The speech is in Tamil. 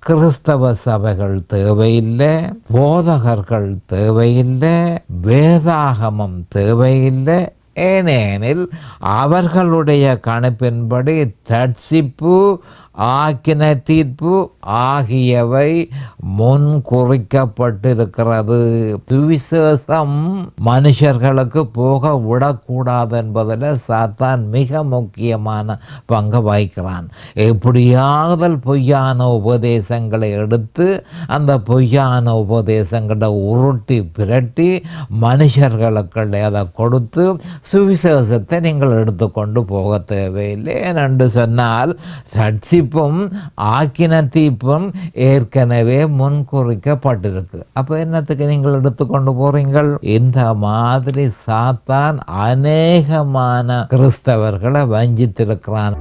கிறிஸ்தவ சபைகள் தேவையில்லை, போதகர்கள் தேவையில்லை, வேதாகமம் தேவையில்லை. ஏனெனில் அவர்களுடைய கணிப்பின்படி ரட்சிப்பு, ஆக்கினை தீர்ப்பு ஆகியவை முன் குறிக்கப்பட்டிருக்கிறது. சுவிசேஷம் மனுஷர்களுக்கு போக விடக்கூடாது என்பதில் சாத்தான் மிக முக்கியமான பங்கு வகிக்கிறான். எப்படியாவது பொய்யான உபதேசங்களை எடுத்து அந்த பொய்யான உபதேசங்களை உருட்டி பிரட்டி மனுஷர்களுக்கு அதை கொடுத்து சுவிசேஷத்தை நீங்கள் எடுத்துக்கொண்டு போக தேவையில்லை. என்று சொன்னால் ரட்சிப்பும் ஆக்கின தீர்ப்பும் ஏற்கனவே முன்குறிக்கப்பட்டிருக்கு. அப்போ என்னத்துக்கு நீங்கள் எடுத்துக்கொண்டு போறீங்கள்? இந்த மாதிரி சாத்தான் அநேகமான கிறிஸ்தவர்களை வஞ்சித்திருக்கிறான்.